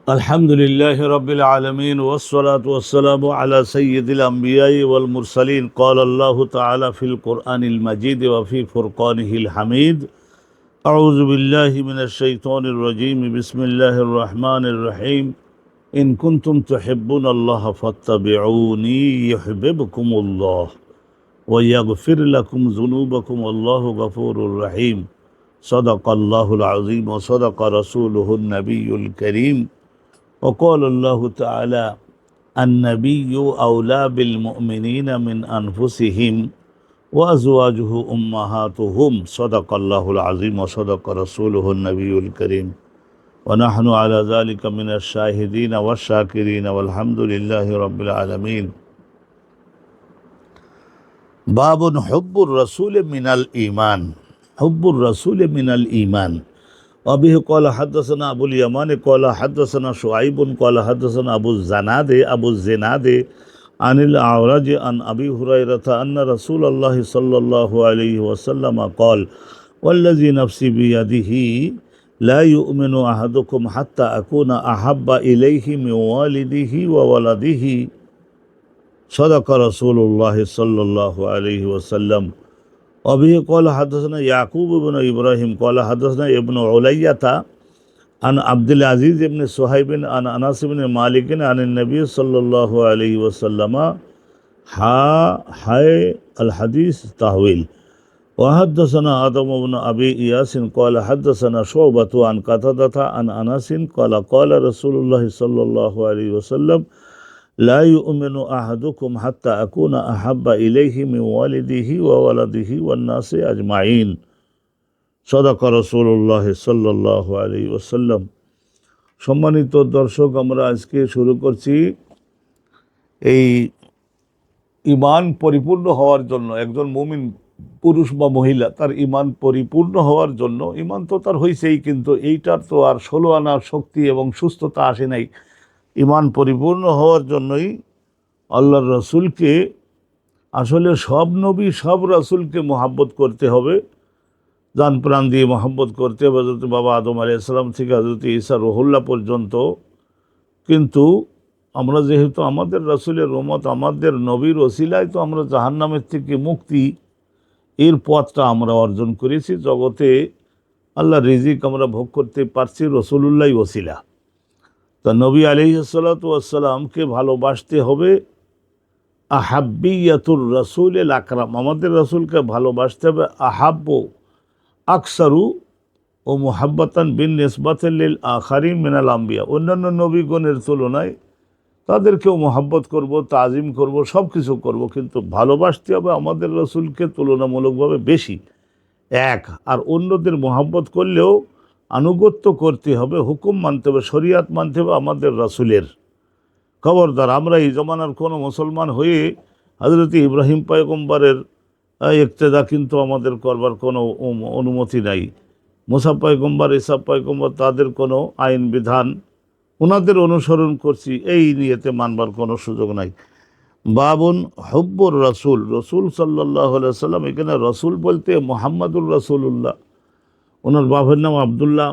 الحمد لله رب العالمين والصلاة والسلام على سيد الأنبياء والمرسلين. قال الله تعالى في القرآن المجيد وفي فرقانه الحميد: أعوذ بالله من الشيطان الرجيم. بسم الله الرحمن الرحيم. إن كنتم تحبون الله فاتبعوني يحببكم الله ويغفر لكم ذنوبكم والله غفور رحيم. صدق الله العظيم وصدق رسوله النبي الكريم. وقال الله تعالى: النبي أولى بالمؤمنين من أنفسهم وأزواجه أمهاتهم. صدق الله العظيم وصدق رسوله النبي الكريم. ونحن على ذلك من الشاهدين والشاكرين والحمد لله رب العالمين. باب حب الرسول من الإيمان. حب الرسول من الإيمان. وبه قال حدثنا أبو اليمان قال حدثنا شعيب قال حدثنا أبو الزناد عن الأعرج عن أبي هريرة أن رسول الله صلى الله عليه وسلم قال: والذي نفسي بيده لا يؤمن أحدكم حتى أكون أحب إليه من والده وولده. صدق رسول الله صلى الله عليه وسلم. وبه قال حدثنا يعقوب بن إبراهيم قال حدثنا ابن علية عن عبد العزيز بن صهيب عن أنس بن مالك عن النبي صلى الله عليه وسلم الحديث تحويل. وحدثنا آدم بن أبي إياس قال حدثنا شعبة عن قتادة عن أنس قال قال رسول الله صلى الله عليه وسلم: لا يؤمن أحدكم حتى أكون أحب إليه من والده وولده والناس أجمعين. صدق رسول الله صلى الله عليه وسلم. সম্মানিত দর্শক, আমরা আজকে শুরু করছি এই ঈমান পরিপূর্ণ হওয়ার জন্য একজন মুমিন পুরুষ বা মহিলা তার ঈমান পরিপূর্ণ হওয়ার জন্য, ঈমান তো তার হয়েছেই, কিন্তু এইটার তো আর 16 আনার শক্তি এবং সুস্থতা আসে নাই। ঈমান পরিপূর্ণ হওয়ার জন্যই আল্লাহর রসুলকে, আসলে সব নবী সব রসুলকে মহাব্বত করতে হবে, জান প্রাণ দিয়ে মহাব্বত করতে হবে, হযরত বাবা আদম আলাইহিস সালাম থেকে হযরত ঈসা রুহুল্লাহ পর্যন্ত। কিন্তু আমরা যেহেতু আমাদের রসুলের উম্মত, আমাদের নবীর ওসিলায় তো আমরা জাহান্নামের থেকে মুক্তি, এর পথটা আমরা অর্জন করেছি। জগতে আল্লাহর রিজিক আমরা ভোগ করতে পারছি রসুলুল্লাহ ওসিলা। তা নবী আলাইহিসসালাতু ওয়াসসালামকে ভালোবাসতে হবে। আহাব্বিয়াতুর রাসূলিল আকরাম, আমাদের রসুলকে ভালোবাসতে হবে। আহাব্বু আকসারু ও মুহাব্বাতান বিন নিসবাতিল লিল আখারিন মিনাল আম্বিয়া, অন্যান্য নবীগণের তুলনায় তাদেরকেও মহাব্বত করব, তাজিম করব, সব কিছু করব, কিন্তু ভালোবাসতে হবে আমাদের রসুলকে তুলনামূলকভাবে বেশি। এক, আর অন্যদের মহাব্বত করলেও আনুগত্য করতে হবে, হুকুম মানতে হবে, শরিয়াত মানতে হবে আমাদের রাসূলের। খবরদার আমরা এই জমানার কোনো মুসলমান হয়ে হযরত ইব্রাহিম পয়গম্বরের ইক্তেদা কিন্তু আমাদের করবার কোনো অনুমতি নাই। মুসা পয়গম্বর, ঈসা পয়গম্বর, তাদের কোনো আইন বিধান ওনাদের অনুসরণ করছি, এই নিয়েতে মানবার কোনো সুযোগ নাই। বাবুন হুব্বুর রাসূল, রসুল সাল্লাল্লাহু আলাইহি সাল্লাম, এখানে রসুল বলতে মুহাম্মাদুর রাসূলুল্লাহ। ওনার বাবার নাম আবদুল্লাহ,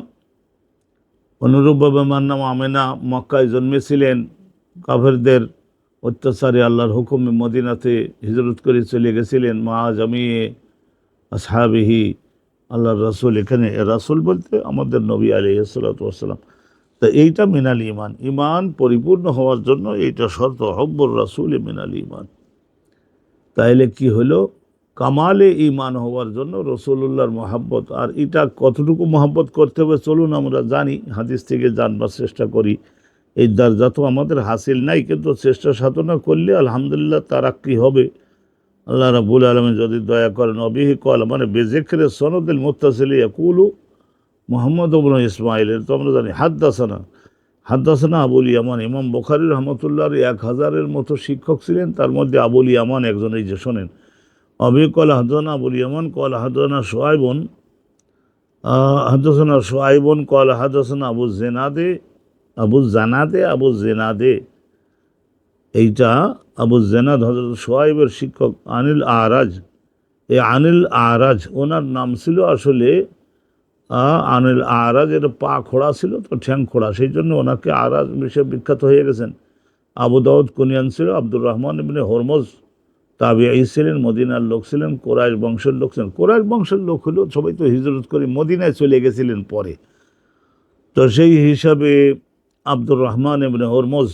অনুরূপভাবে মার নাম আমেনা। মক্কায় জন্মেছিলেন, কাফেরদের অত্যাচারে আল্লাহর হুকুমে মদিনাতে হিজরত করে চলে গেছিলেন মা জামিয়ে আসহাবিহি। আল্লাহর রাসূল, এখানে রাসূল বলতে আমাদের নবী আলাইহিস সালাতু ওয়াস সালাম। তা এইটা মিনাল ঈমান, ঈমান পরিপূর্ণ হওয়ার জন্য এইটা শর্ত, হুব্বুর রাসূল মিনাল ঈমান। তাইলে কি হলো? কামালে ঈমান হওয়ার জন্য রসুলুল্লাহর মহাব্বত। আর এটা কতটুকু মহাব্বত করতে হবে চলুন আমরা জানি, হাদিস থেকে জানবার চেষ্টা করি। এই দরজা তো আমাদের হাসিল নাই, কিন্তু চেষ্টা সাধনা করলে আলহামদুলিল্লাহ তারাক্কি হবে। আল্লাহ রাব্বুল আলামিন যদি দয়া করেন। অবিহি কল মানে বেজিক্রে সনদুল মুত্তাসিল ইয়াকুলু মুহাম্মদ ইবনে ইসমাঈল, তো আমরা জানি হাদ্দাসানা আবুল ইয়ামান। ইমাম বুখারী রহমতুল্লাহর 1000-এর মতো শিক্ষক ছিলেন, তার মধ্যে আবুল ইয়ামান একজন। এই যে শোনেন, অবি কল হাদানা আবুল ইয়ামান কল হাদানা শুআইবুন কল হাদাসানা আবু জানাদে। এইটা আবু জানাদ হযরত শুআইবের শিক্ষক। আনিল আরাজ, এই আনিল আরাজ ওনার নাম ছিল আসলে আনিল আরাজ, এটা পা খোড়া ছিল তো, ঠ্যাং খোড়া, সেই জন্য ওনাকে আরাজ বিষয়ে বিখ্যাত হয়ে গেছেন। আবু দাউদ কুনিয়ান ছিল আব্দুর রহমান ইবনে হরমজ, তাবিঈ ছিলেন, মদিনার লোক ছিলেন, কোরাইশ বংশের লোক ছিলেন। কোরাইশ বংশের লোক হলেও সবাই তো হিজরত করে মদিনায় চলে গেছিলেন পরে। তো সেই হিসাবে আব্দুর রহমান ইবনে হরমজ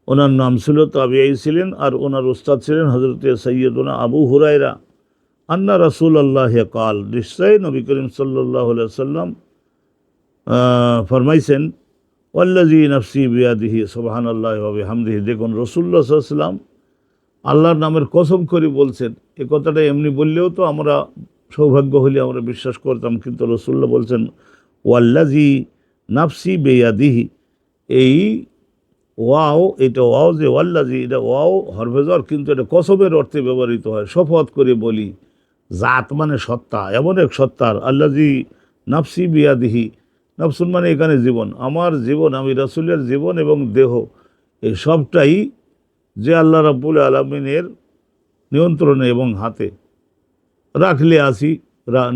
ওনার নাম ছিল, তাবিঈ ছিলেন, আর ওনার উস্তাদ ছিলেন হযরত সৈয়দনা আবু হুরায়রা। আন্না রাসূলুল্লাহ কাল, নিশ্চয় নবী করিম সাল্লাল্লাহু আলাইহি সাল্লাম ফরমাইছেন, ওয়াল্লাযী নাফসি বিয়াদিহি সুবহানাল্লাহি ওয়া বিহামদিহি। দেখুন রাসূলুল্লাহ সাল্লাল্লাহু আলাইহি সাল্লাম আল্লাহর নামের কসম করে বলছেন। এ কথাটা এমনি বললেও তো আমরা সৌভাগ্য হলে আমরা বিশ্বাস করতাম, কিন্তু রাসূলুল্লাহ বলছেন ওয়াল্লাযী নাফসি বিয়াদিহি। এই ওয়াও, এটা ওয়াও যে ওয়াল্লাযী, এটা ওয়াও হরফেজর, কিন্তু এটা কসমের অর্থে ব্যবহৃত হয়। শপথ করে বলি, জাত মানে সত্তা, এমন এক সত্তার, আল্লাযী নাফসি বিয়াদিহি, নাফসুন মানে এখানে জীবন, আমার জীবন, আমি রাসূলের জীবন এবং দেহ, এই সবটাই যে আল্লাহ রাব্বুল আলামিনের নিয়ন্ত্রণে এবং হাতে। রাখলে আসি,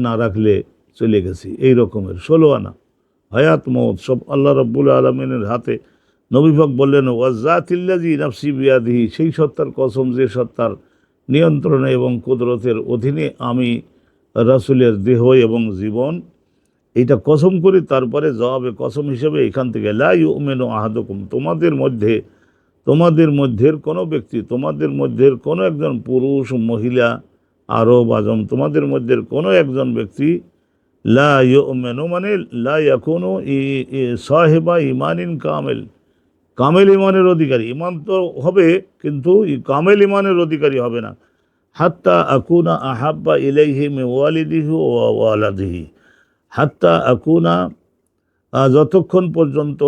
না রাখলে চলে গেছি, এই রকমের 16 আনা। হায়াত মওত সব আল্লাহ রাব্বুল আলামিনের হাতে। নবী পাক বললেন ওয়াজাতিল্লাযী নাফসি বিয়াদিহি, সেই সত্তার কসম যে সত্তার নিয়ন্ত্রণে এবং কুদরতের অধীনে আমি রাসূলের দেহ এবং জীবন, এইটা কসম করি। তারপরে জবাবে কসম হিসেবে এখান থেকে লা ইউমিনু আহাদুকুম, তোমাদের মধ্যের কোনো ব্যক্তি, তোমাদের মধ্যের কোনো একজন পুরুষ, মহিলা, আরব, আজম, তোমাদের মধ্যের কোনো একজন ব্যক্তি, লা ইউমিনু মানে লা ইয়াকুনু সাহিবা ইমানিন কামিল, কামেল ইমানের অধিকারী, ইমান তো হবে কিন্তু কামেল ইমানের অধিকারী হবে না। হাত্তা আকুনা আহাব্বা ইলাইহি মিন ওয়ালিদিহি ওয়া ওয়ালাদিহি, হাত্তা আকুনা, যতক্ষণ পর্যন্ত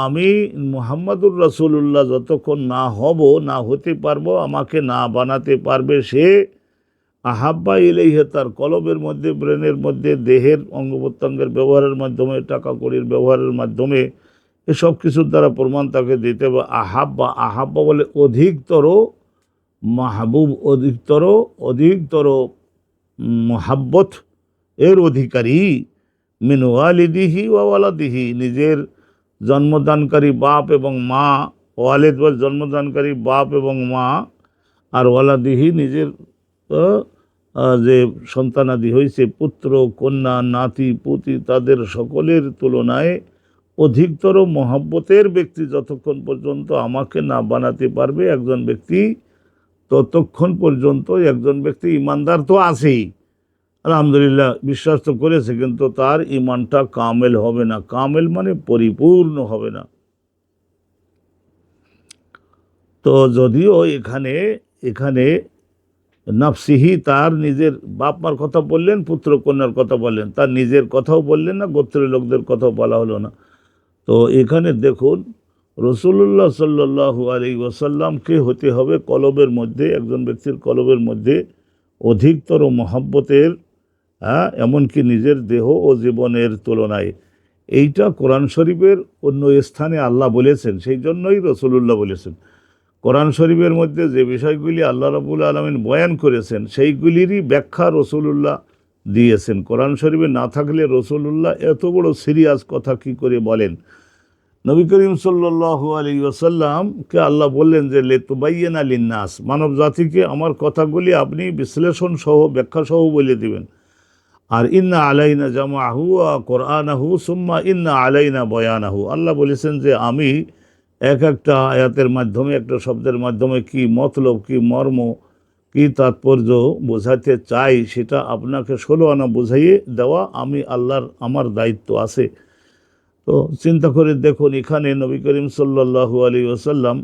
আমি মুহাম্মাদুর রাসূলুল্লাহ যতক্ষণ না হব, না হতে পারবো, আমাকে না বানাতে পারবে সে, আহাব্বা ইলাইহি, তার কলবের মধ্যে, ব্রেনের মধ্যে, দেহের অঙ্গ প্রত্যঙ্গের ব্যবহারের মাধ্যমে, টাকা কড়ির ব্যবহারের মাধ্যমে, এসব কিছুর দ্বারা প্রমাণ তাকে দিতে হবে। আহাব্বা, আহাব্বা বলে অধিকতর, মাহবুব অধিকতর মোহাব্বত এর অধিকারী, মিন ওয়ালিদিহি ওয়া ওয়ালাদিহি, নিজের জন্মদানকারী বাপ এবং মা, ওয়ালিদ বল জন্মদানকারী বাপ এবং মা, আর ওয়ালাদিহি নিজের যে সন্তানাদি হয়েছে, পুত্র, কন্যা, নাতি, পুতি, তাদের সকলের তুলনায় অধিকতর মহব্বতের ব্যক্তি যতক্ষণ পর্যন্ত আমাকে না বানাতে পারবে একজন ব্যক্তি, ততক্ষণ পর্যন্ত একজন ব্যক্তি ইমানদার তো আছেই, আলহামদুলিল্লাহ বিশ্বাস তো করেছে, কিন্তু তার ইমানটা কামেল হবে না। কামেল মানে পরিপূর্ণ হবে না। তো যদিও এখানে নাফসিহি, তার নিজের বাপ মার কথা বললেন, পুত্র কন্যার কথা বললেন, তার নিজের কথাও বললেন না, গোত্রের লোকদের কথাও বলা হলো না। তো এখানে দেখুন রাসূলুল্লাহ সাল্লাল্লাহু আলাইহি ওয়াসাল্লামকে হতে হবে কলবের মধ্যে, একজন ব্যক্তির কলবের মধ্যে অধিকতর মহব্বতের, এমনকি নিজের দেহ ও জীবনের তুলনায়। এইটা কোরআন শরীফের অন্য স্থানে আল্লাহ বলেছেন, সেই জন্যই রাসূলুল্লাহ বলেছেন। কোরআন শরীফের মধ্যে যে বিষয়গুলি আল্লাহ রাব্বুল আলামিন বয়ান করেছেন, সেইগুলিরই ব্যাখ্যা রাসূলুল্লাহ দিয়েছেন। কোরআন শরীফে না থাকলে রাসূলুল্লাহ এত বড় সিরিয়াস কথা কি করে বলেন? নবী করিম সাল্লাল্লাহু আলাইহি ওয়াসাল্লামকে আল্লাহ বললেন যে লিতুবাইয়িনা লিন্নাস, মানব জাতিকে আমার কথাগুলি আপনি বিশ্লেষণ সহ, ব্যাখ্যা সহ বলে দিবেন। আর ইন্না আলাইনা জামাহু ওয়া কুরআনাহু সুম্মা ইন্না আলাইনা বয়ানাহু, আল্লাহ বলেছেন যে আমি এক একটা আয়াতের মাধ্যমে, একটা শব্দের মাধ্যমে কি মতলব, কি মর্ম, কি তাৎপর্য বোঝাতে চাই, সেটা আপনাকে 16 আনা বুঝাইয়ে দেওয়া আমার দায়িত্ব আছে। তো চিন্তা করে দেখুন, এখানে নবী করিম সাল্লাল্লাহু আলাইহি ওয়াসাল্লাম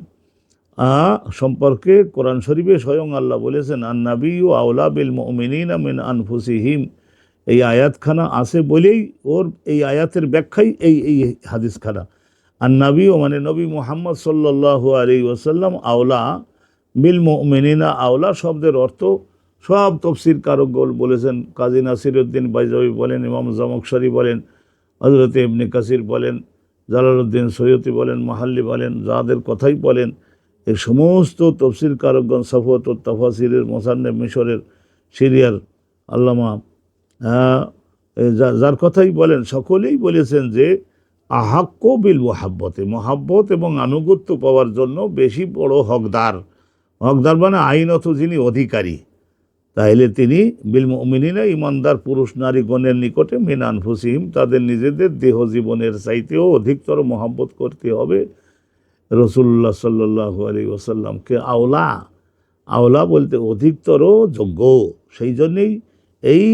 সম্পর্কে কোরআন শরীফে স্বয়ং আল্লাহ বলেছেন, আন-নাবিয়্যু আওলা বিল মুমিনিনা মিন আনফুসিহিম। এই আয়াতখানা আছে বলেই ওর এই আয়াতের ব্যাখ্যাই এই হাদিসখানা। আন-নাবিয়্যু মানে নবী মুহাম্মদ সাল্লাল্লাহু আলাইহি ওয়াসাল্লাম, আওলা বিল মুমিনিনা, আওলা শব্দের অর্থ সব তফসির কারকগণ বলেছেন। কাজী নাসিরউদ্দিন বাইজাবি বলেন, ইমাম জামখশরী বলেন, হযরত ইবনে কাসির বলেন, জালালউদ্দিন সৈয়তি বলেন, মাহাল্লি বলেন, যাদের কথাই বলেন, এই সমস্ত তফসির কারকগণ, সাফওয়াতুত তাফাসিরের মোসান্নেফ, মিশরের সিরিয়ার আল্লামা যার কথাই বলেন সকলেই বলেছেন যে আহাক্য বিল মোহাব্বতে, মহাব্বত এবং আনুগত্য পাওয়ার জন্য বেশি বড় হকদার, হকদার মানে আইনত যিনি অধিকারী, তাইলে তিনি বিল মুমিনিনা ইমানদার পুরুষ নারীগণের নিকটে মিন আনফুসিহিম তাদের নিজেদের দেহ জীবনের চাইতেও অধিকতর মহাব্বত করতে হবে রাসূলুল্লাহ সাল্লাল্লাহু আলাইহি ওয়াসাল্লামকে। আওলা, আওলা বলতে অধিকতর যোগ্য। সেই জন্যেই এই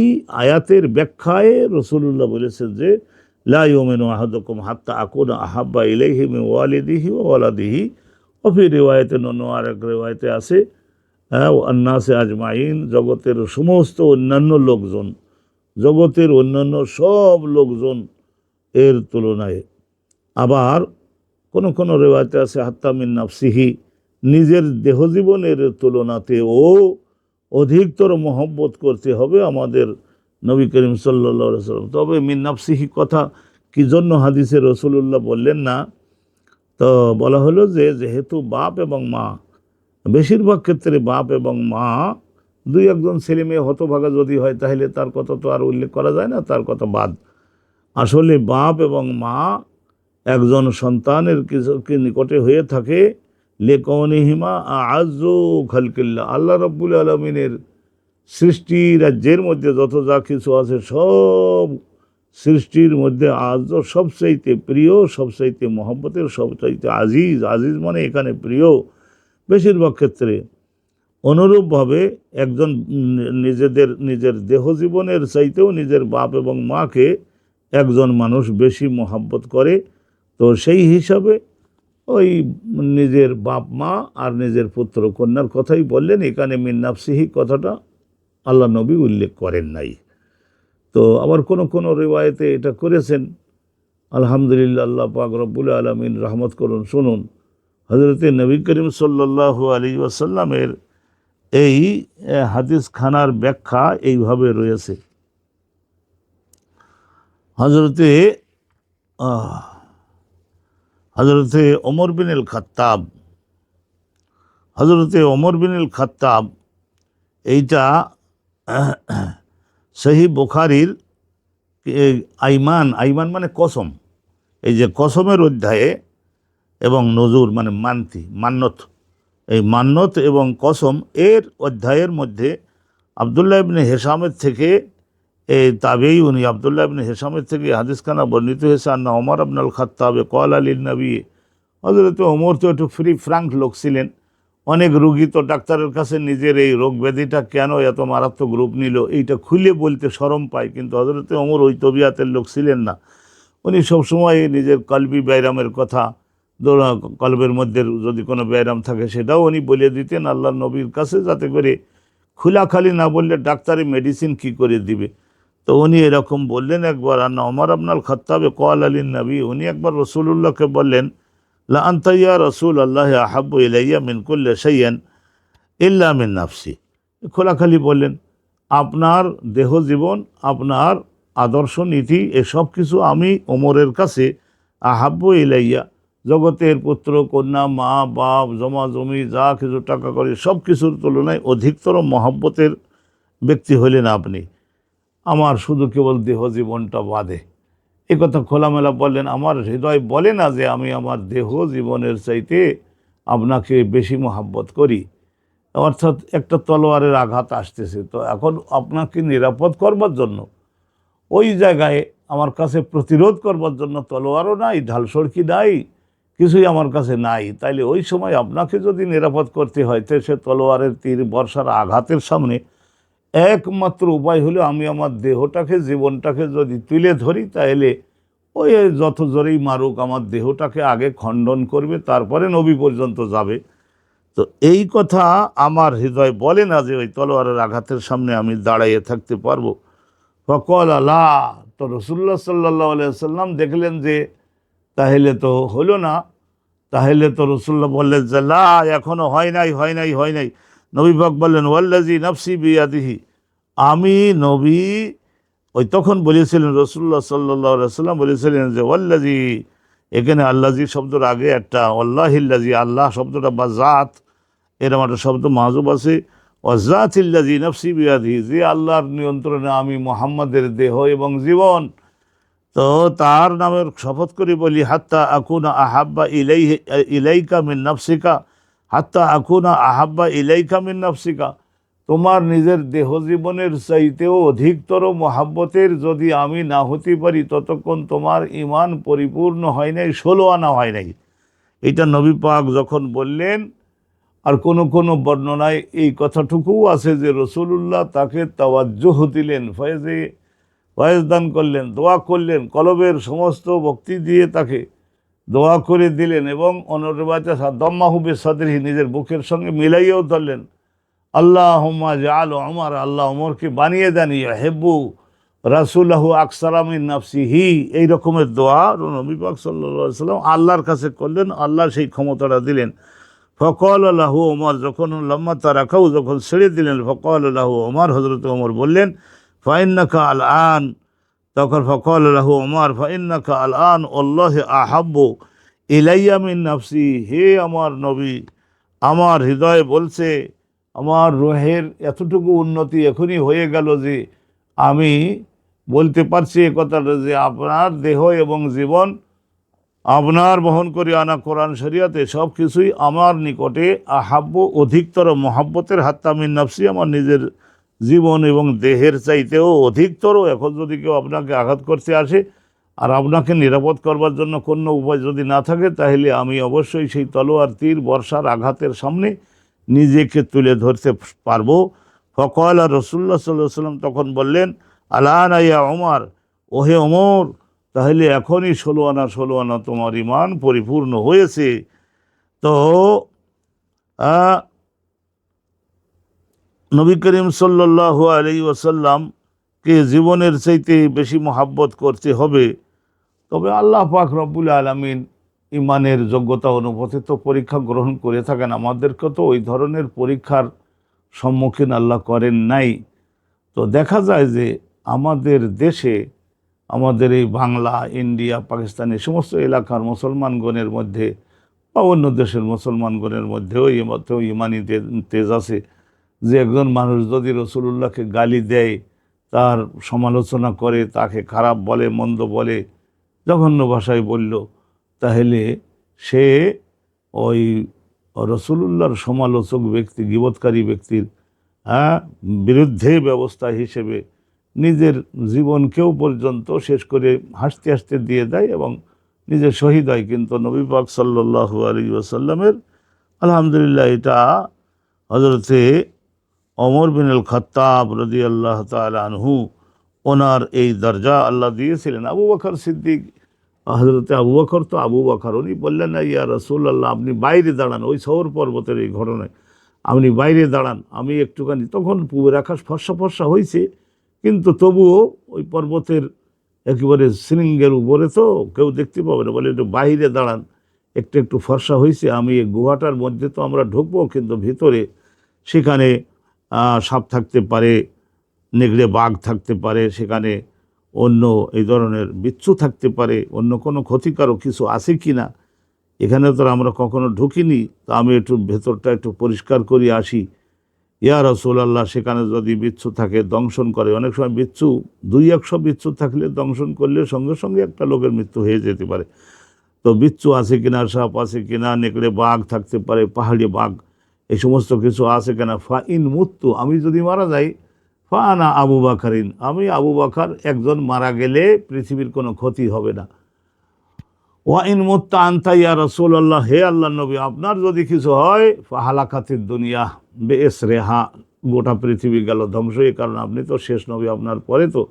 আয়াতের ব্যাখ্যায় রাসূলুল্লাহ বলেছেন যে লা ইউমিনু আহাদুকুম হাত্তা আকুনা আহাব্বা ইলাইহি মিন ওয়ালিদিহি ওয়া ওয়ালাদিহি, ওয়া ফি রিওয়ায়াতিন, অন্য আরেক রিওয়ায়াতে আছে আন্নাসে আজমাইন, জগতের সমস্ত অন্যান্য লোকজন, জগতের অন্যান্য সব লোকজন এর তুলনায়। আবার কোন কোন রিওয়ায়াতে আছে হাত্তা মিন নাফসিহি, নিজের দেহজীবনের তুলনাতেও অধিকতর মহব্বত করতে হবে আমাদের নবী করিম সাল্লাল্লাহু আলাইহি ওয়াসাল্লাম। তবে মিন নাফসিহি কথা কি জন্য হাদিসে রাসূলুল্লাহ বললেন না? তো বলা হলো যে যেহেতু বাপ এবং মা, বেশিরভাগ ক্ষেত্রে বাপ এবং মা, দুই একজন ছেলে মেয়ে হতভাগা যদি হয় তাহলে তার কথা তো আর উল্লেখ করা যায় না, তার কথা বাদ। আসলে বাপ এবং মা একজন সন্তানের কিছু নিকটে হয়ে থাকে লেকৌনিহিমা আ'আজ্জু খালকিল্লাহ, আল্লাহ রাব্বুল আলামিনের সৃষ্টি রাজ্যের মধ্যে যত যা কিছু আছে সব সৃষ্টির মধ্যে আ'আজ্জ সবচাইতে প্রিয়, সবচাইতে মহব্বতের, সবচাইতে আজিজ। আজিজ মানে এখানে প্রিয় বেশিরভাগ ক্ষেত্রে। অনুরূপভাবে একজন নিজের দেহ জীবনের চাইতেও নিজের বাপ এবং মাকে একজন মানুষ বেশি মহব্বত করে। তো সেই হিসাবে ওই নিজের বাপ মা আর নিজের পুত্র কন্যার কথাই বললেন, এখানে মিন নাফসিহি কথাটা আল্লাহ নবী উল্লেখ করেন নাই। তো আবার কোন কোন রিওয়ায়েতে এটা করেছেন। আলহামদুলিল্লাহ, আল্লাহ পাক রব্বুল আলামিন রহমত করুন। শুনুন, হযরতে নবী করিম সাল্লাল্লাহু আলাইহি ওয়াসাল্লামের এই হাদিস খানার ব্যাখ্যা এইভাবে রয়েছে। হযরতে ওমর বিন খাত্তাব, এইটা সহিহ বুখারীর আইমান মানে কসম, এই যে কসমের অধ্যায়ে এবং নজুর মানে মান্নত, এই মান্নত এবং কসম এর অধ্যায়ের মধ্যে আব্দুল্লাহ ইবনে হিশামের থেকে, এই তাবেঈ উনি আব্দুল্লাহ ইবনে হিশামের থেকে হাদিসখানা বর্ণিত হয়েছে আন্না ওমর ইবনুল খাত্তাব ক্বালা লিন নবী, হযরত ওমর তো একটু ফ্রি ফ্রাঙ্ক লোক ছিলেন, অনেক রোগী, তো ডাক্তারের কাছে নিজের এই রোগ ব্যাধিটা কেন এত মারাত্মক রূপ নিল এইটা খুলে বলতে শরম পায়, কিন্তু হযরত ওমর ওই তবিয়াতের লোক ছিলেন না। উনি সবসময় নিজের কলবি ব্যারামের কথা, কলবের মধ্যে যদি কোনো ব্যারাম থাকে সেটাও উনি বলে দিতেন আল্লাহ নবীর কাছে, যাতে করে খোলাখালি না বললে ডাক্তারি মেডিসিন কি করে দিবে। তো উনি এরকম বললেন একবার, আন্না ওমর ইবনুল খাত্তাব ক্বালা লিন নবী, উনি একবার রাসূলুল্লাহকে বললেন লা আনতা ইয়া রাসূলাল্লাহ আহাব্বু ইলাইয়া মিন কুল্লি শাইইন ইল্লা মিন নাফসি। খোলাখালি বললেন, আপনার দেহ জীবন, আপনার আদর্শ নীতি এসব কিছু আমি ওমরের কাছে আহাব্বু ইলাইয়া, জগতের পুত্র কন্যা মা বাপ জমা জমি যা কিছু টাকা করে সব কিছুর তুলনায় অধিকতর মহব্বতের ব্যক্তি হলেন আপনি, আমার শুধু কেবল দেহ জীবনটা বাদে। এ কথা খোলামেলা বললেন। আমার হৃদয় বলে না যে আমি আমার দেহ জীবনের চাইতে আপনাকে বেশি মহাব্বত করি। অর্থাৎ একটা তলোয়ারের আঘাত আসতেছে, তো এখন আপনাকে নিরাপদ করবার জন্য ওই জায়গায় আমার কাছে প্রতিরোধ করবার জন্য তলোয়ারও নাই, ঢালসড়কি নাই, কিছুই আমার কাছে নাই। তাইলে ওই সময় আপনাকে যদি নিরাপদ করতে হয় তো সে তলোয়ারের তীর বর্ষার আঘাতের সামনে একমাত্র উপায় হলো আমি আমার দেহটাকে, জীবনটাকে যদি তুলে ধরি, তাহলে ওই যত জোরেই মারুক আমার দেহটাকে আগে খণ্ডন করবে, তারপরে নবী পর্যন্ত যাবে। তো এই কথা আমার হৃদয় বলে না যে ওই তলোয়ারের আঘাতের সামনে আমি দাঁড়াইয়ে থাকতে পারবো। ফকল আলা, তো রাসূলুল্লাহ সাল্লাল্লাহু আলাইহি ওয়াসাল্লাম দেখলেন যে তাহলে তো হলো না, তাহলে তো রাসূলুল্লাহ বললেন যে লা, এখনো হয় নাই। নবী পাক বললেন ওয়াল্লাযী নাফসি বিয়াদিহি, আমি নবী ওই তখন বলেছিলেন, রাসূলুল্লাহ সাল্লাল্লাহু আলাইহি ওয়াসাল্লাম বলেছিলেন যে ওয়াল্লাযী, এখানে আল্লাযী শব্দের আগে একটা ওয়াল্লাহিল্লাযী, আল্লাহ শব্দটা বা জাত এরকম একটা শব্দ মাযুব আছে। ওয়াজাতিল্লাযী নাফসি বিয়াদিহি, যে আল্লাহর নিয়ন্ত্রণে আমি মুহাম্মাদের দেহ এবং জীবন, তো তার নামের শপথ করে বলি, হাত্তা আকুনা আহাব্বা ইলাইকা মিন নাফসিকা, হাত্তা আকুনা আহাব্বা ইলাইকা মিন নাফসিকা, তোমার নিজের দেহ জীবনের চাইতেও অধিকতর মহাব্বতের যদি আমি না হতে পারি, ততক্ষণ তোমার ঈমান পরিপূর্ণ হয় নাই, 16 আনা হয় নাই। এটা নবী পাক যখন বললেন। আর কোনো কোনো বর্ণনায় এই কথাটুকুও আছে যে রাসূলুল্লাহ তাকে তাওয়াজ্জুহ দিলেন, ফয়েজ দান করলেন, দোয়া করলেন, কলবের সমস্ত ভক্তি দিয়ে তাকে দোয়া করে দিলেন, এবং অনুরবাতে দম্মাহু বিসাদরিহি, নিজের বুকের সঙ্গে মিলাইয়াও ধরলেন, আল্লাহুম্মা জাআল উমর, আল্লাহ উমরকে বানিয়ে দেন ইউহিব্বু রাসূলাহু আকসারা মিন নাফসিহি। এই রকমের দোয়া নবী পাক সাল্লাল্লাহু আলাইহি ওয়াসাল্লাম আল্লাহর কাছে করলেন, আল্লাহ সেই ক্ষমতাটা দিলেন। ফকাল লাহু ওমর, যখন লম্মা তারাকাউ, যখন ছেড়ে দিলেন, ফকাল লাহু ওমর, হযরত ওমর বললেন, ফাইন্নাকা আল আন, তখন ফকাল লাহু ওমর ফাইন্নাকা আল আন আল্লাহি আহাব্বু ইলাইয়া মিন নাফসি, হে আমার নবী, আমার হৃদয় বলছে, আমার রুহের এতটুকু উন্নতি এখনই হয়ে গেল যে আমি বলতে পারছি এ কথাটা যে আপনার দেহ এবং জীবন আপনার বহন করি আনা কোরআন শরিয়াতে সব কিছুই আমার নিকটে আহাব্য, অধিকতর মহাব্বতের, হাত্তা মিন নাফসি, আমার নিজের জীবন এবং দেহের চাইতেও অধিকতর। এখন যদি কেউ আপনাকে আঘাত করতে আসে আর আপনাকে নিরাপদ করবার জন্য কোনো উপায় যদি না থাকে, তাহলে আমি অবশ্যই সেই তলোয়ার, তীর, বর্ষার আঘাতের সামনে নিজেকে তুলে ধরতে পারবো। ফকাল আর রাসূলুল্লাহ সাল্লাল্লাহু আলাইহি ওয়াসাল্লাম তখন বললেন, আলানা ইয়া ওমর, ওহে ওমর, তাহলে এখনই 16 আনা তোমার ঈমান পরিপূর্ণ হয়েছে। তো নবী করিম সাল্লাল্লাহু আলাইহি ওয়াসাল্লামকে জীবনের চাইতে বেশি মহাব্বত করতে হবে। তবে আল্লাহ পাক রব্বুল আলামিন ঈমানের যোগ্যতা অনুপাতে তো পরীক্ষা গ্রহণ করে থাকেন, আমাদেরকে তো ওই ধরনের পরীক্ষার সম্মুখীন আল্লাহ করেন নাই। তো দেখা যায় যে আমাদের দেশে, আমাদের এই বাংলা, ইন্ডিয়া, পাকিস্তান, এই সমস্ত এলাকার মুসলমানগণের মধ্যে বা অন্য দেশের মুসলমানগণের মধ্যেও ইমানি তেজ আছে, যে একজন মানুষ যদি রাসূলুল্লাহকে গালি দেয়, তার সমালোচনা করে, তাকে খারাপ বলে, মন্দ বলে, জঘন্য ভাষায় বলল, তাহলে সে ওই রাসূলুল্লাহর সমালোচক ব্যক্তি, গীবতকারী ব্যক্তির বিরুদ্ধে ব্যবস্থা হিসেবে নিজের জীবনকেও পর্যন্ত শেষ করে হাসতে হাসতে দিয়ে দেয় এবং নিজে শহীদ হয়। কিন্তু নবী পাক সাল্লাল্লাহু আলাইহি ওয়াসাল্লামের আলহামদুলিল্লাহ এটা হযরতে ওমর বিন আল খাত্তাব রাদিয়াল্লাহু তাআলা আনহু, ওনার এই দরজা আল্লাহ দিয়েছিলেন। আবু বকর সিদ্দিক, হযরতে আবু বকর, তো আবু বকর, উনি বললেন, না ইয়া রাসূলুল্লাহ, আপনি বাইরে দাঁড়ান, ওই সওর পর্বতের এই ঘটনায় আপনি বাইরে দাঁড়ান, আমি একটুখানি, তখন পূবের আকাশ ফর্সা ফর্সা হয়েছে, কিন্তু তবুও ওই পর্বতের একেবারে শৃঙ্গের উপরে তো কেউ দেখতে পাবে না, বলে একটু বাইরে দাঁড়ান, একটু একটু ফর্সা হয়েছে, আমি এই গুহাটার মধ্যে তো আমরা ঢুকবো, কিন্তু ভিতরে সেখানে সাপ থাকতে পারে, নেগড়ে বাঘ থাকতে পারে, সেখানে অন্য এই ধরনের বিচ্ছু থাকতে পারে, অন্য কোনো ক্ষতিকারক কিছু আছে কি না, এখানে তো আমরা কখনো ঢুকিনি, তো আমি একটু ভেতরটা একটু পরিষ্কার করে আসি। ইয়া রাসূলুল্লাহ, সেখানে যদি বিচ্ছু থাকে দংশন করে, অনেক সময় বিচ্ছু 200 বিচ্ছু থাকলে দংশন করলে সঙ্গে সঙ্গে একটা লোকের মৃত্যু হয়ে যেতে পারে। তো বিচ্ছু আছে কিনা, সাপ আছে কিনা, নেকড়ে বাঘ থাকতে পারে, পাহাড়ি বাঘ, এই সমস্ত কিছু আছে কিনা। ফা ইন মুত্তু, আমি যদি মারা যাই, ফা আনা আবু বাকারিন, আমি আবু বাকার, একজন মারা গেলে পৃথিবীর কোনো ক্ষতি হবে না। ওয়া ইন মুত্তা আনতা ইয়া রাসূলুল্লাহ, হে আল্লাহর নবী, আপনার যদি কিছু হয়, ফাহালাকাতিদ দুনিয়া বেএসরিহা, গোটা পৃথিবী গেল ধ্বংস, এই কারণে আপনি তো শেষ নবী, আপনার পরে তো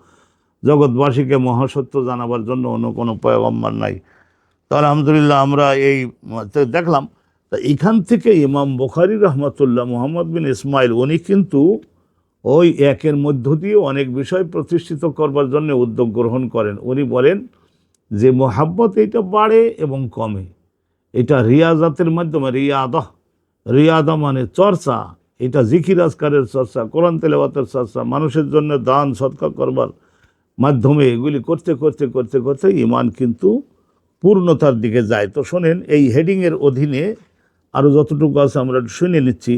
জগৎবাসীকে মহাসত্য জানাবার জন্য অন্য কোনো পয়গম্বর নাই। তো আলহামদুলিল্লাহ আমরা এই দেখলাম। তা এখান থেকে ইমাম বুখারী রাহমাতুল্লাহ, মুহাম্মদ বিন ইসমাইল, উনি কিন্তু ওই একের মধ্য দিয়ে অনেক বিষয় প্রতিষ্ঠিত করবার জন্য উদ্যোগ গ্রহণ করেন। উনি বলেন যে মোহাব্বত এটা বাড়ে এবং কমে, এটা রিয়াজাতের মাধ্যমে, রিয়াদা মানে চর্চা, এটা জিকির আজকারের চর্চা, কোরআন তেলাওয়াতের চর্চা, মানুষের জন্য দান সদকা করবার মাধ্যমে এগুলি করতে করতে করতে করতে ঈমান কিন্তু পূর্ণতার দিকে যায়। তো শোনেন, এই হেডিংয়ের অধীনে আরও যতটুকু আছে আমরা শুনে নিচ্ছি।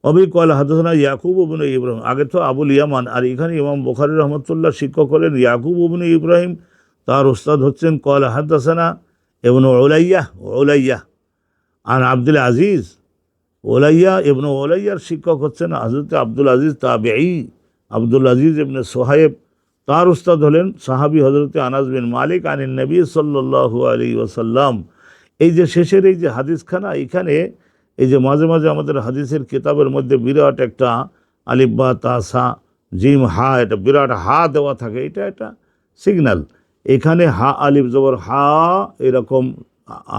অবি কল হাদাসানা ইয়াকুব ইবনে ইব্রাহিম, আগে তো আবুল ইয়ামান, আর এখানে ইমাম বুখারী রহমতুল্লাহ শিক্ষক হলেন ইয়াকুব ইবনে ইব্রাহিম, তার উস্তাদ হচ্ছেন কল হাদাসানা ইবনে উলাইয়া আর আব্দুল আজিজ। ওলাইয়া ইবনে ওলাইয়ার শিক্ষক হচ্ছেন হযরত আব্দুল আজিজ তাবেঈ, আব্দুল আজিজ ইবনে সোহায়েব। তার উস্তাদ হলেন সাহাবী হযরত আনাস বিন মালিক আনিন নবী সাল্লাল্লাহু আলাইহি ওয়াসাল্লাম। এই যে শেষের এই যে হাদিসখানা, এখানে এই যে মাঝে মাঝে আমাদের হাদিসের কিতাবের মধ্যে বিরাট একটা আলিফ বা তা সা জিম হা, এটা বিরাট হা দেওয়া থাকে, এটা একটা সিগন্যাল। এখানে হা আলিফ জবর হা, এরকম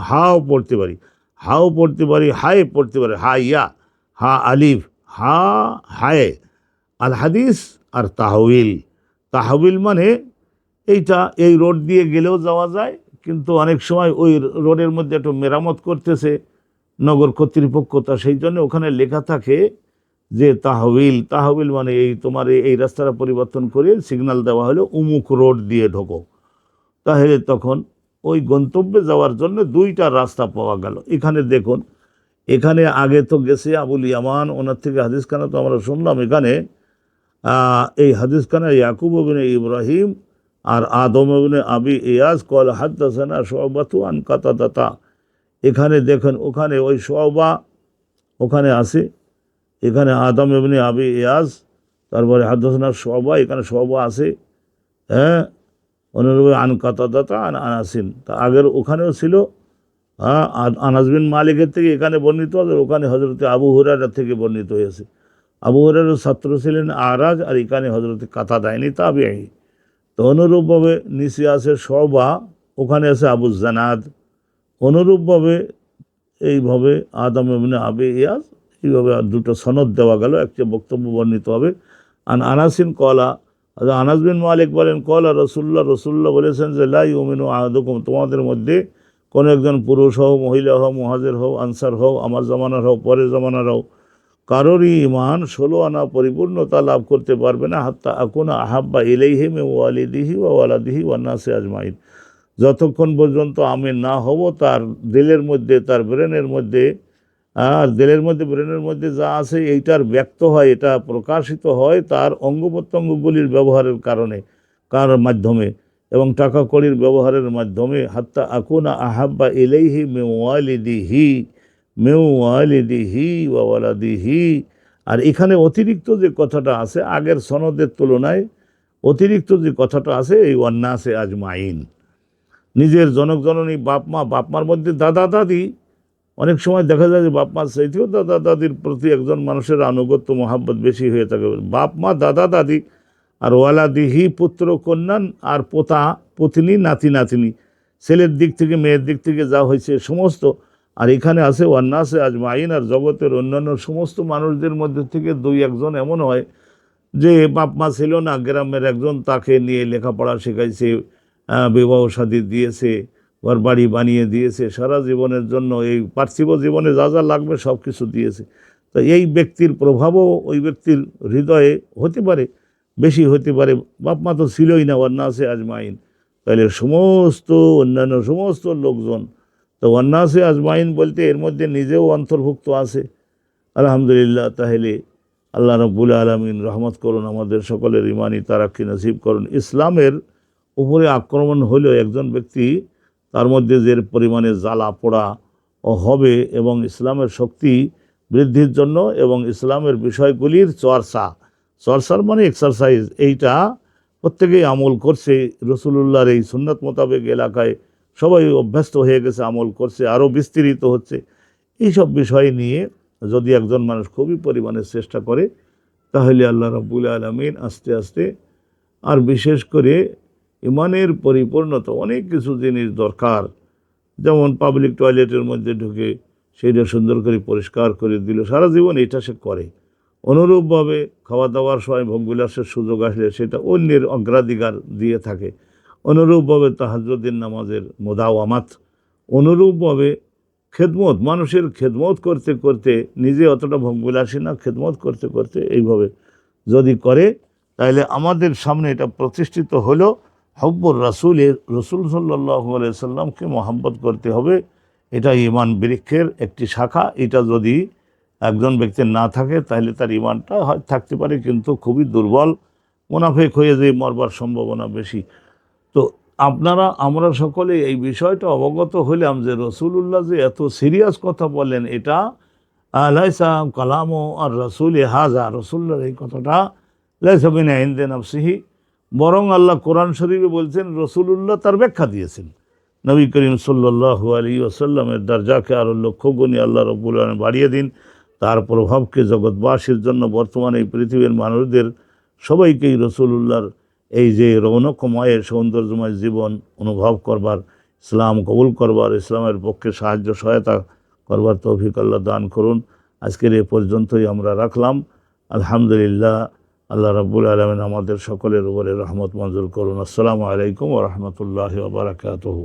হাও পড়তে পারি, হাও পড়তে পারি, হায় পড়তে পারি, হা ইয়া, হা আলিফ, হা হায়। আল হাদিস আর তাহউইল, তাহউইল মানে এইটা এই রোড দিয়ে গেলেও যাওয়া যায়, কিন্তু অনেক সময় ওই রোডের মধ্যে একটু মেরামত করতেছে নগর কর্তৃপক্ষ, তা সেই জন্য ওখানে লেখা থাকে যে তাহউইল। তাহউইল মানে এই তোমার এই রাস্তাটা পরিবর্তন করে সিগন্যাল দেওয়া হলো উমুক রোড দিয়ে ঢোকো, তাহলে তখন ওই গন্তব্যে যাওয়ার জন্য দুইটা রাস্তা পাওয়া গেল। এখানে দেখুন, এখানে আগে তো গেছে আবুল ইয়ামান, ওনার থেকে হাদিসখানা তো আমরা শুনলাম। এখানে এই হাদিসখানা ইয়াকুব ইবনে ইব্রাহিম আর আদম ইবনে আবি ইয়াস কল হাদাসানা শুআবাতু আন কাতাদাতা। এখানে দেখেন, ওখানে ওই শুআবা ওখানে আছে, এখানে আদম ইবনে আবি ইয়াস, তারপরে হাদাসানা শুআবা, এখানে শুআবা আছে, হ্যাঁ। অনুরূপে আন কাতাদাতা আন আনাসিন, তা আগের ওখানেও ছিল আনাস বিন মালিকের থেকে এখানে বর্ণিত, আর ওখানে হযরত আবু হুরায়রা থেকে বর্ণিত হয়েছে। আবু হুরায়রার ছাত্র ছিলেন আরাজ, আর এখানে হযরত কাতাদাইনি তাবেঈ। তো অনুরূপভাবে নিচে আছে শুআবা, ওখানে আছে আবু জানাদ। অনুরূপভাবে এইভাবে আদম ইবনে আবি ইয়াস, এইভাবে দুটো সনদ দেওয়া গেল, একটা বক্তব্য বর্ণিত হবে। আন আনাসিন কলা, আনাস বিন মালিক বলেন কলা রসুল্লাহ বলেছেন যে লা ইউমিনু আহাদুকুম, তোমাদের মধ্যে কোনো একজন পুরুষ হও, মহিলা হও, মুহাজির হও, আনসার হও, আমার জামানার হও, পরের জামানার হও, কারোরই ইমান 16 আনা পরিপূর্ণতা লাভ করতে পারবে না হাত্তা আকুনা আহাব্বা ইলাইহি মিন ওয়ালিদিহি ওয়া ওয়ালাদিহি ওয়ান নাসি আজমাইন, যতক্ষণ পর্যন্ত আমি না হব তার দিলের মধ্যে, তার ব্রেনের মধ্যে, আর দিলের মধ্যে ব্রেনের মধ্যে যা আছে এইটার ব্যক্ত হয়, এটা প্রকাশিত হয় তার অঙ্গ প্রত্যঙ্গগুলির ব্যবহারের কারণে, কার মাধ্যমে, এবং টাকা কড়ির ব্যবহারের মাধ্যমে। হাত্তা আকুনা আহাব্বা ইলাইহি মিন ওয়ালিদিহি ওয়া ওয়ালাদিহি। আর এখানে অতিরিক্ত যে কথাটা আছে আগের সনদের তুলনায়, অতিরিক্ত যে কথাটা আছে এই ওয়ান্নাসে আজমাইন, নিজের জনক জননী, বাপ মার মধ্যে দাদা দাদি, অনেক সময় দেখা যায় যে বাপ মার চাইতেও দাদা দাদির প্রতি একজন মানুষের আনুগত্য মহাব্বত বেশি হয়ে থাকে। বাপ মা, দাদা দাদি, আর ওয়ালাদিহি পুত্র কন্যা, আর পোতা পত্নী, নাতি নাতনি, ছেলের দিক থেকে মেয়ের দিক থেকে যা হয়েছে সমস্ত। আর এখানে আছে ওয়ান্নাসে আজমাইন, আর জগতের অন্যান্য সমস্ত মানুষদের মধ্যে থেকে দুই একজন এমন হয় যে বাপ মা ছিল না, গ্রামের একজন তাকে নিয়ে লেখাপড়া শেখাইছে, বিবাহ শাদী দিয়েছে, ঘর বাড়ি বানিয়ে দিয়েছে, সারা জীবনের জন্য এই পার্থিব জীবনে যা যা লাগবে সব কিছু দিয়েছে। তো এই ব্যক্তির প্রভাবও ওই ব্যক্তির হৃদয়ে হতে পারে, বেশি হতে পারে। বাপ মা তো ছিলই না, ওয়ান্নাসে আজমাইন, তাহলে সমস্ত অন্যান্য সমস্ত লোকজন। তো ওয়ান্নাসে আজমাইন বলতে এর মধ্যে নিজেও অন্তর্ভুক্ত আছে। আলহামদুলিল্লাহ, তাহলে আল্লাহ রাব্বুল আলামিন রহমত করুন, আমাদের সকলের ইমানি তারাক্কি নসিব করুন। ইসলামের উপরে আক্রমণ হলেও একজন ব্যক্তি, তার মধ্যে যে পরিমাণে জ্বালা পোড়া হবে, এবং ইসলামের শক্তি বৃদ্ধির জন্য এবং ইসলামের বিষয়গুলির চর্চার মানে এক্সারসাইজ, এইটা প্রত্যেকেই আমল করছে। রসুলুল্লাহর এই সুন্নাত মোতাবেক এলাকায় সবাই অভ্যস্ত হয়ে গেছে, আমল করছে, আরও বিস্তৃত হচ্ছে। এইসব বিষয় নিয়ে যদি একজন মানুষ খুবই পরিমাণে চেষ্টা করে, তাহলে আল্লাহ রাব্বুল আলামিন আস্তে আস্তে, আর বিশেষ করে ইমানের পরিপূর্ণতা, অনেক কিছু জিনিস দরকার, যেমন পাবলিক টয়লেটের মধ্যে ঢুকে সেইটা সুন্দর করে পরিষ্কার করে দিল, সারা জীবন এটা সে করে। অনুরূপভাবে খাওয়া দাওয়ার সময় ভোগবিলাসের সুযোগ আসলে সেটা অন্যের অগ্রাধিকার দিয়ে থাকে। অনুরূপভাবে তাহাজ্জুদের নামাজের মুদাওয়ামাত, অনুরূপভাবে খেদমত, মানুষের খেদমত করতে করতে, নিজে অতটা ভোগবিলাসী না, খেদমত করতে করতে এইভাবে যদি করে, তাহলে আমাদের সামনে এটা প্রতিষ্ঠিত হলো হব্বুর রসুল সাল্লাল্লাহু আলাইহি সাল্লামকে মহব্বত করতে হবে। এটা ঈমান বৃক্ষের একটি শাখা। এটা যদি একজন ব্যক্তির না থাকে তাহলে তার ইমানটা হয় থাকতে পারে কিন্তু খুবই দুর্বল, মুনাফিক হয়ে যে মরবার সম্ভাবনা বেশি। তো আমরা সকলে এই বিষয়টা অবগত হইলাম যে রসুলুল্লাহ যে এত সিরিয়াস কথা বলেন, এটা লাইসা কালাম আর রসুল হাজা, রসুল্লাহর এই কথাটা লাইসা বিন ইনদি নাফসিহি, বরং আল্লাহ কোরআন শরীফে বলছেন, রসুলুল্লাহ তার ব্যাখ্যা দিয়েছেন। নবী করিম সাল্লাল্লাহু আলাইহি ওয়াসাল্লামের দরজাকে আরও লক্ষ গুণে আল্লাহ রাব্বুল আলামিন বাড়িয়ে দিন, তার প্রভাবকে জগৎবাসীর জন্য বর্তমানে এই পৃথিবীর মানুষদের সবাইকেই রসুলুল্লাহর এই যে রৌনকময় সৌন্দর্যময় জীবন অনুভব করবার, ইসলাম কবুল করবার, ইসলামের পক্ষে সাহায্য সহায়তা করবার তৌফিক আল্লাহ দান করুন। আজকের এ পর্যন্তই আমরা রাখলাম। আলহামদুলিল্লাহ। আল্লাহ রাব্বুল আলামিন আমাদের সকলের উপরে রহমত মঞ্জুর করুন। আসসালামু আলাইকুম ওয়া রাহমাতুল্লাহি ওয়া বারাকাতুহু।